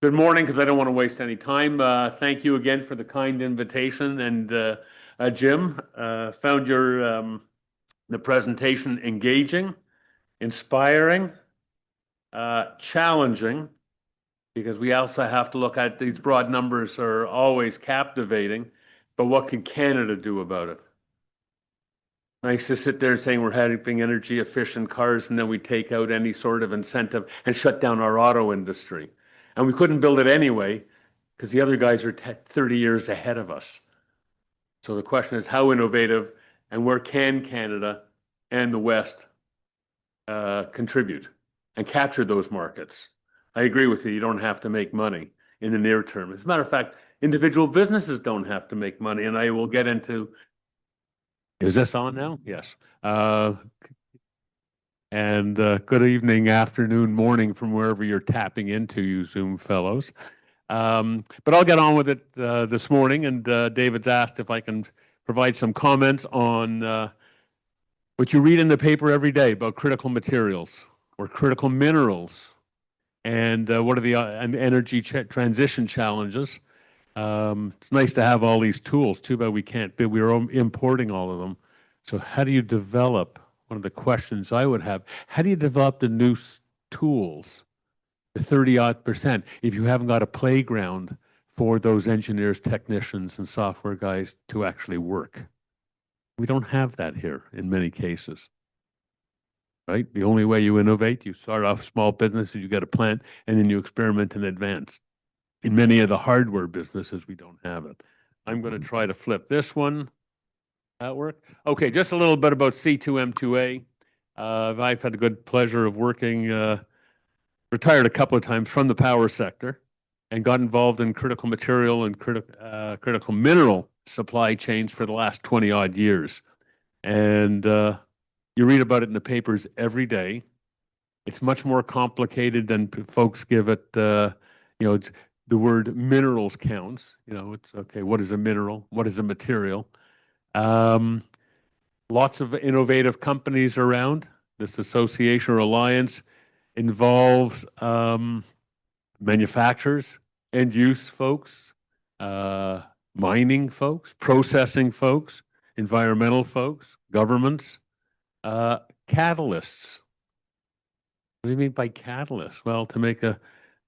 Good morning, because I don't want to waste any time. Thank you again for the kind invitation. And Jim, found the presentation engaging, inspiring, challenging, because we also have to look at these broad numbers are always captivating, but what can Canada do about it? Nice to sit there saying we're having energy efficient cars, and then we take out any sort of incentive and shut down our auto industry. And we couldn't build it anyway because the other guys are 30 years ahead of us. So the question is how innovative and where can Canada and the West contribute and capture those markets? I agree with you. You don't have to make money in the near term. As a matter of fact, individual businesses don't have to make money. And I will get into, is this on now? Yes. Good evening, afternoon, morning from wherever you're tapping into, you Zoom fellows. But I'll get on with it this morning. And David's asked if I can provide some comments on what you read in the paper every day about critical materials or critical minerals and what are the energy transition challenges. It's nice to have all these tools. Too bad we can't, but we're importing all of them. So how do you develop? One of the questions I would have, how do you develop the new tools, the 30-odd%, if you haven't got a playground for those engineers, technicians, and software guys to actually work? We don't have that here in many cases, right? The only way you innovate, you start off small businesses, you get a plant, and then you experiment and advance. In many of the hardware businesses, we don't have it. I'm going to try to flip this one. That work? Okay, just a little bit about C2M2A. I've had the good pleasure of working, retired a couple of times from the power sector and got involved in critical material and critical mineral supply chains for the last 20-odd years. And you read about it in the papers every day. It's much more complicated than folks give it. The word minerals counts. It's okay, what is a mineral? What is a material? Lots of innovative companies around. This association or alliance involves manufacturers, end-use folks, mining folks, processing folks, environmental folks, governments, catalysts. What do you mean by catalysts? Well, to make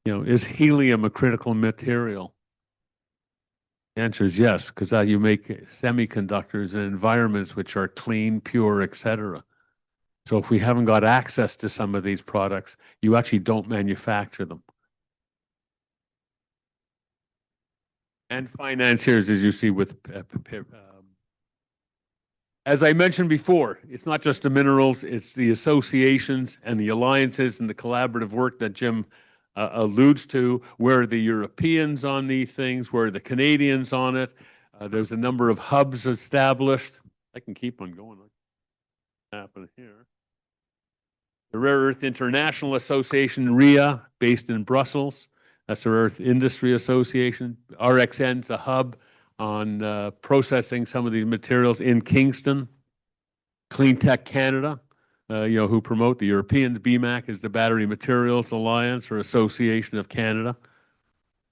is helium a critical material? The answer is yes, because you make semiconductors in environments which are clean, pure, etc. So if we haven't got access to some of these products, you actually don't manufacture them. And financiers, as you see with, as I mentioned before, it's not just the minerals, it's the associations and the alliances and the collaborative work that Jim alludes to. Where are the Europeans on these things? Where are the Canadians on it? There's a number of hubs established. I can keep on going. What's happening here? The Rare Earth International Association, RIA, based in Brussels. That's the Rare Earth Industry Association. RXN's a hub on processing some of these materials in Kingston. Clean Tech Canada, who promote the Europeans. BMAC is the Battery Materials Alliance or Association of Canada,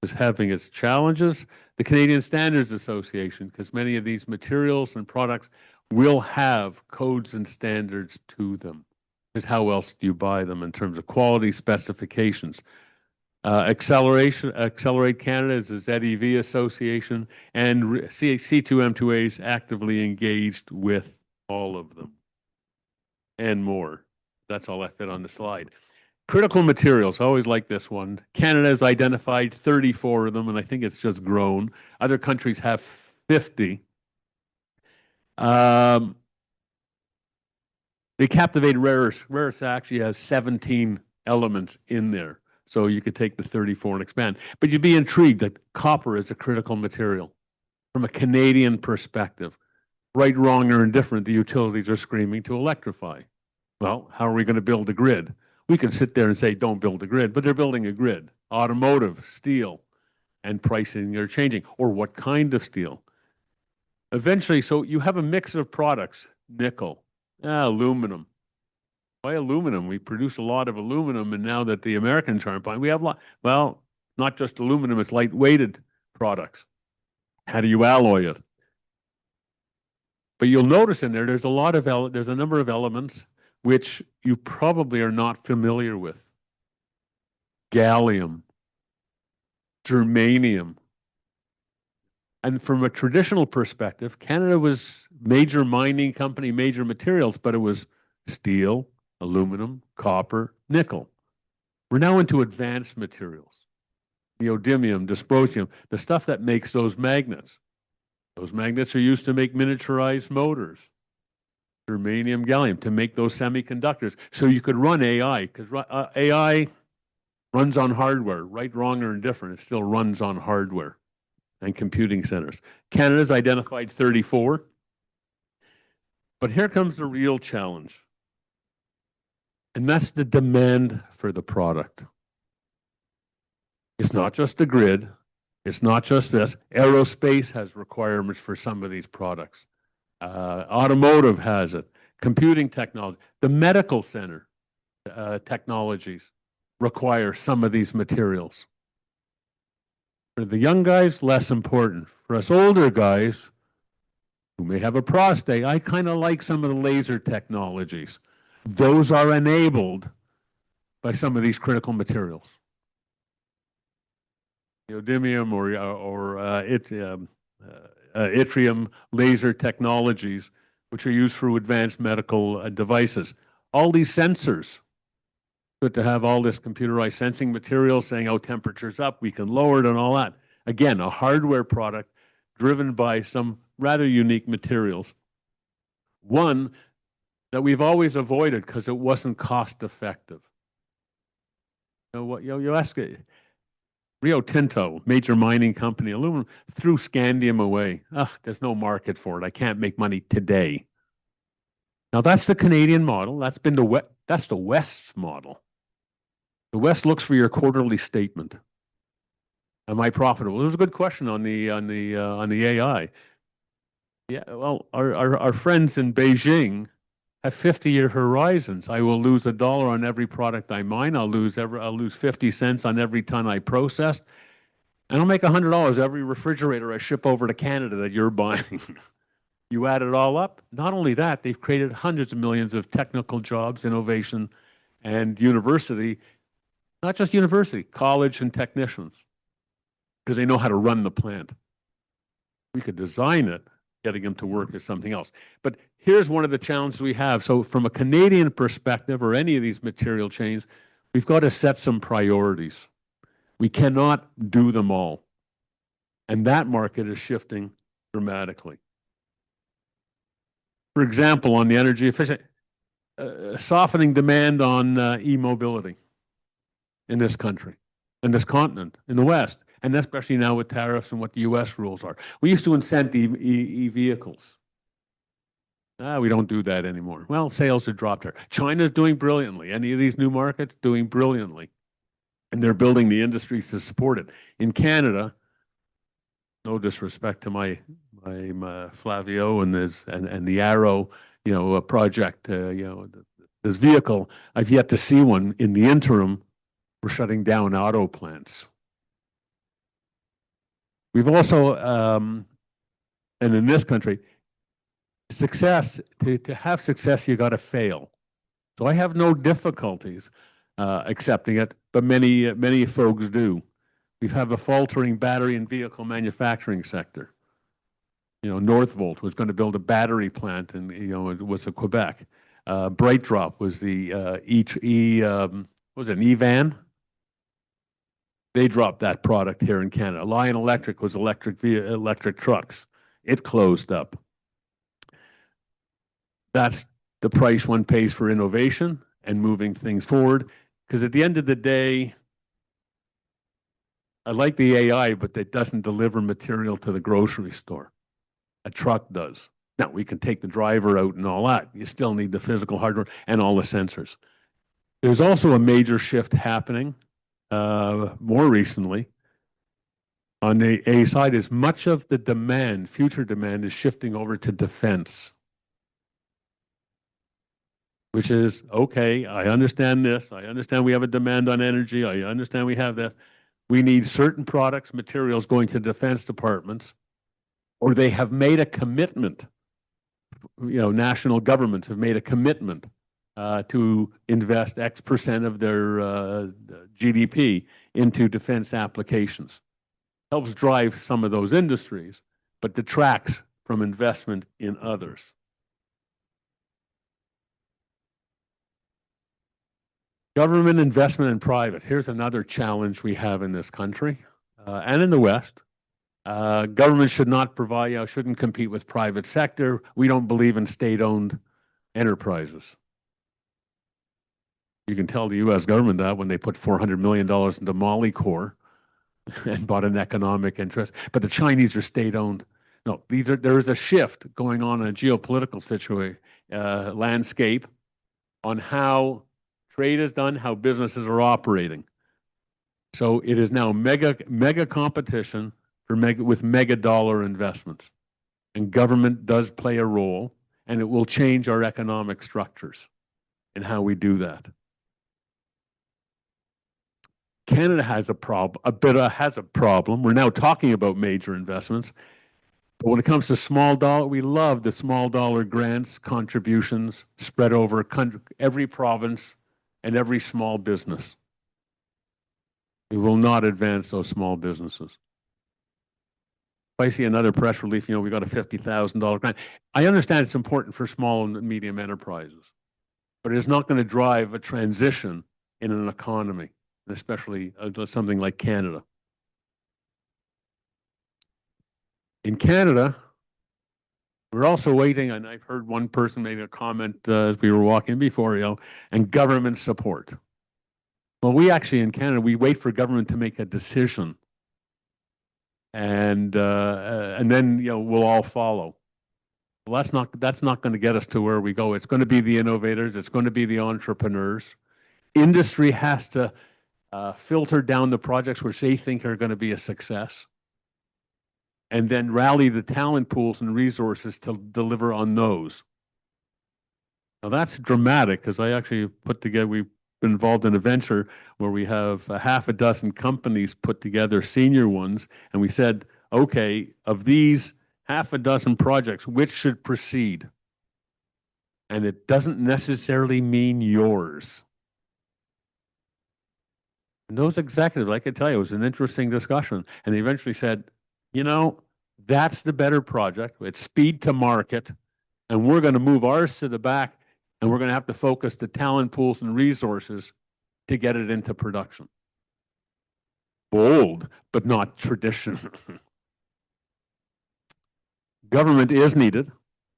is having its challenges. The Canadian Standards Association, because many of these materials and products will have codes and standards to them. Because how else do you buy them in terms of quality specifications? Accelerate Canada is a ZEV association, and C2M2A is actively engaged with all of them and more. That's all I fit on the slide. Critical materials, I always like this one. Canada has identified 34 of them, and I think it's just grown. Other countries have 50. They captivated rare earths. Rare earths actually has 17 elements in there. So you could take the 34 and expand. But you'd be intrigued that copper is a critical material from a Canadian perspective. Right, wrong, or indifferent, the utilities are screaming to electrify. Well, how are we going to build a grid? We can sit there and say, don't build a grid, but they're building a grid. Automotive, steel, and pricing are changing. Or what kind of steel? Eventually, so you have a mix of products. Nickel, aluminum. Why aluminum? We produce a lot of aluminum, and now that the Americans aren't buying, we have a lot. Well, not just aluminum, it's light-weighted products. How do you alloy it? But you'll notice in there, there's a number of elements which you probably are not familiar with. Gallium, germanium. And from a traditional perspective, Canada was major mining company, major materials, but it was steel, aluminum, copper, nickel. We're now into advanced materials. Neodymium, dysprosium, the stuff that makes those magnets. Those magnets are used to make miniaturized motors. Germanium, gallium, to make those semiconductors. So you could run AI, because AI runs on hardware, right, wrong, or indifferent. It still runs on hardware and computing centers. Canada's identified 34. But here comes the real challenge. And that's the demand for the product. It's not just the grid. It's not just this. Aerospace has requirements for some of these products. Automotive has it. Computing technology. The medical center technologies require some of these materials. For the young guys, less important. For us older guys who may have a prostate, I kind of like some of the laser technologies. Those are enabled by some of these critical materials. Neodymium or yttrium laser technologies, which are used for advanced medical devices. All these sensors, good to have all this computerized sensing material saying, oh, temperature's up, we can lower it and all that. Again, a hardware product driven by some rather unique materials. One that we've always avoided because it wasn't cost effective. You ask it, Rio Tinto, major mining company, aluminum, threw scandium away. Ugh, there's no market for it. I can't make money today. Now that's the Canadian model. That's the West's model. The West looks for your quarterly statement. Am I profitable? It was a good question on the AI. Yeah, well, our friends in Beijing have 50-year horizons. I will lose $1 on every product I mine. I'll lose 50 cents on every ton I process, and I'll make $100 every refrigerator I ship over to Canada that you're buying. You add it all up. Not only that, they've created hundreds of millions of technical jobs, innovation, and university. Not just university, college and technicians, because they know how to run the plant. We could design it. Getting them to work is something else. But here's one of the challenges we have. So from a Canadian perspective, or any of these material chains, we've got to set some priorities. We cannot do them all. And that market is shifting dramatically. For example, on the energy efficient, softening demand on e-mobility in this country, in this continent, in the West. And especially now with tariffs and what the U.S. rules are. We used to incent e-vehicles. We don't do that anymore. Well, sales have dropped there. China's doing brilliantly. Any of these new markets doing brilliantly. And they're building the industries to support it. In Canada, no disrespect to my Flavio and the Arrow, project, this vehicle, I've yet to see one. In the interim, we're shutting down auto plants. We've also, and in this country, success, to have success, you got to fail. So I have no difficulties accepting it, but many folks do. We have a faltering battery and vehicle manufacturing sector. Northvolt was going to build a battery plant, and it was in Quebec. BrightDrop was the was it an e-van? They dropped that product here in Canada. Lion Electric was electric trucks. It closed up. That's the price one pays for innovation and moving things forward. Because at the end of the day, I like the AI, but it doesn't deliver material to the grocery store. A truck does. Now, we can take the driver out and all that. You still need the physical hardware and all the sensors. There's also a major shift happening more recently on the A side. Is much of the demand, future demand, is shifting over to defense, which is, okay, I understand this. I understand we have a demand on energy. I understand we have that. We need certain products, materials going to defense departments, or they have made a commitment. National governments have made a commitment to invest X percent of their GDP into defense applications. Helps drive some of those industries, but detracts from investment in others. Government investment in private. Here's another challenge we have in this country and in the West. Government should not provide, shouldn't compete with private sector. We don't believe in state-owned enterprises. You can tell the U.S. government that when they put $400 million into Molycorp and bought an economic interest. But the Chinese are state-owned. No, there is a shift going on in a geopolitical situation, landscape on how trade is done, how businesses are operating. So it is now mega competition with mega dollar investments. And government does play a role, and it will change our economic structures and how we do that. Canada has a problem, has a problem. We're now talking about major investments. But when it comes to small dollar, we love the small dollar grants, contributions spread over every province and every small business. We will not advance those small businesses. If I see another press relief, we got a $50,000 grant. I understand it's important for small and medium enterprises, but it is not going to drive a transition in an economy, especially something like Canada. In Canada, we're also waiting, and I've heard one person make a comment as we were walking before, and government support. Well, we actually in Canada, we wait for government to make a decision, and then we'll all follow. Well, that's not going to get us to where we go. It's going to be the innovators. It's going to be the entrepreneurs. Industry has to filter down the projects which they think are going to be a success, and then rally the talent pools and resources to deliver on those. Now that's dramatic because I actually we've been involved in a venture where we have a half a dozen companies put together, senior ones, and we said, okay, of these half a dozen projects, which should proceed? And it doesn't necessarily mean yours. And those executives, I can tell you, it was an interesting discussion. And they eventually said, that's the better project. It's speed to market. And we're going to move ours to the back. And we're going to have to focus the talent pools and resources to get it into production. Bold, but not traditional. Government is needed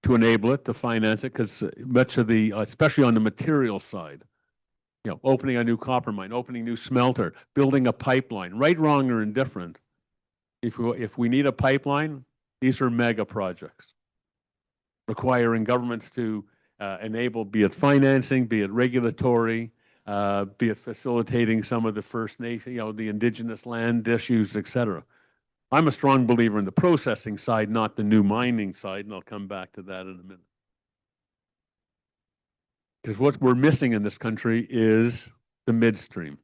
to enable it, to finance it, because much of the, especially on the material side, opening a new copper mine, opening a new smelter, building a pipeline, right, wrong, or indifferent. If we need a pipeline, these are mega projects requiring governments to enable, be it financing, be it regulatory, be it facilitating some of the First Nation, the indigenous land issues, etc. I'm a strong believer in the processing side, not the new mining side, and I'll come back to that in a minute. Because what we're missing in this country is the midstream.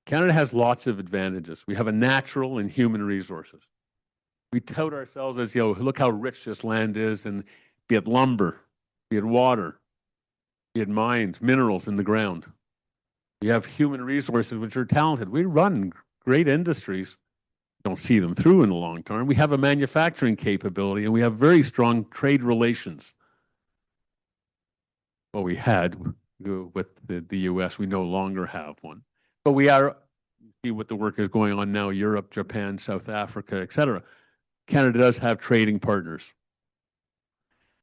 Canada has lots of advantages. We have a natural and human resources. We tout ourselves as, look how rich this land is, and be it lumber, be it water, be it mines, minerals in the ground. We have human resources which are talented. We run great industries. Don't see them through in the long term. We have a manufacturing capability, and we have very strong trade relations. Well, we had with the U.S. We no longer have one. But we see what the work is going on now, Europe, Japan, South Africa, etc. Canada does have trading partners.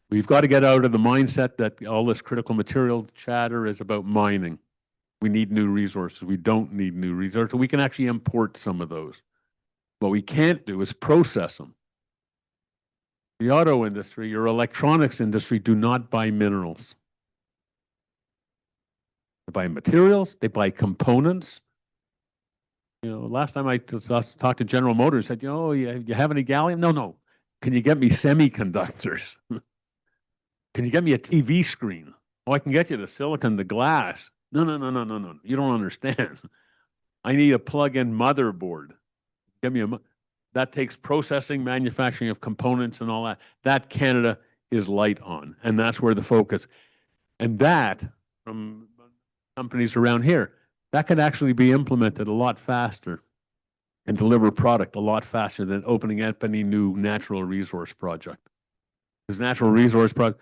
We've got to get out of the mindset that all this critical material chatter is about mining. We need new resources. We don't need new resources. We can actually import some of those. What we can't do is process them. The auto industry, your electronics industry do not buy minerals. They buy materials, they buy components. Last time I talked to General Motors, said, you have any gallium? No. Can you get me semiconductors? Can you get me a TV screen? Oh, I can get you the silicon, the glass. No. You don't understand. I need a plug-in motherboard. Give me that takes processing, manufacturing of components and all that. That Canada is light on, and that's where the focus. And that, from companies around here, that could actually be implemented a lot faster and deliver product a lot faster than opening up any new natural resource project. Because natural resource project,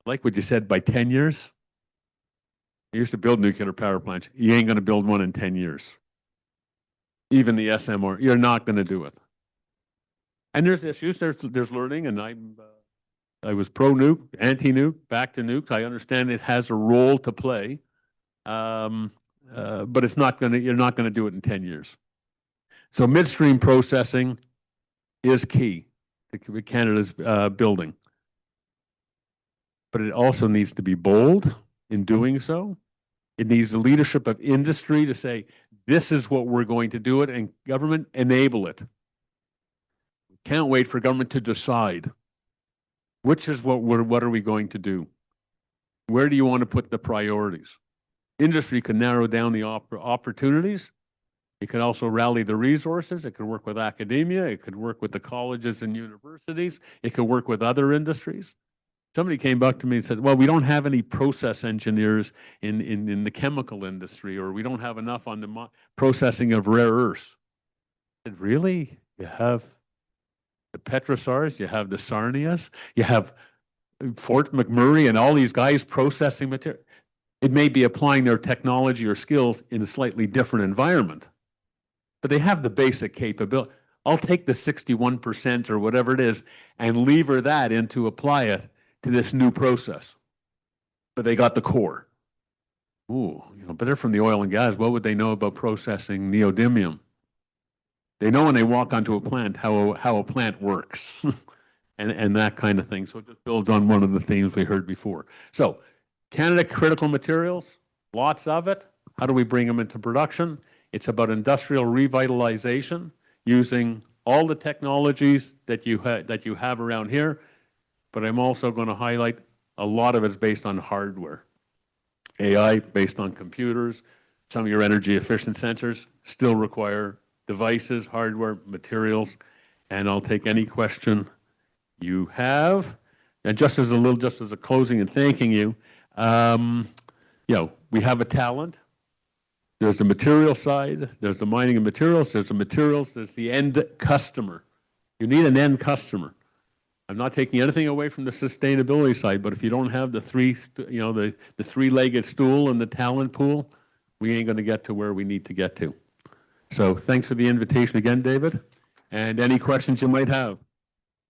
like what you said, by 10 years, you used to build nuclear power plants. You ain't going to build one in 10 years. Even the SMR, you're not going to do it. And there's issues, there's learning, and I was pro-nuke, anti-nuke, back to nukes. I understand it has a role to play, but it's not going to. You're not going to do it in 10 years. So midstream processing is key to Canada's building, but it also needs to be bold in doing so. It needs the leadership of industry to say, this is what we're going to do it, and government enable it. Can't wait for government to decide which is what are we going to do? Where do you want to put the priorities? Industry can narrow down the opportunities. It can also rally the resources. It could work with academia. It could work with the colleges and universities. It could work with other industries. Somebody came back to me and said, well, we don't have any process engineers in the chemical industry, or we don't have enough on the processing of rare earths. I said, really? You have the Petrosars, you have the Sarnias, you have Fort McMurray and all these guys processing material. It may be applying their technology or skills in a slightly different environment, but they have the basic capability. I'll take the 61% or whatever it is and lever that in to apply it to this new process. But they got the core. Ooh, but they're from the oil and gas. What would they know about processing neodymium? They know when they walk onto a plant how a plant works and that kind of thing. So it just builds on one of the themes we heard before. So Canada critical materials, lots of it. How do we bring them into production? It's about industrial revitalization using all the technologies that you have around here. But I'm also going to highlight a lot of it is based on hardware. AI based on computers. Some of your energy efficient sensors still require devices, hardware, materials, and I'll take any question you have. And just as a closing and thanking you, we have a talent. There's the material side, there's the mining and materials, there's the end customer. You need an end customer. I'm not taking anything away from the sustainability side, but if you don't have the three-legged stool and the talent pool, we ain't going to get to where we need to get to. So thanks for the invitation again, David, and any questions you might have.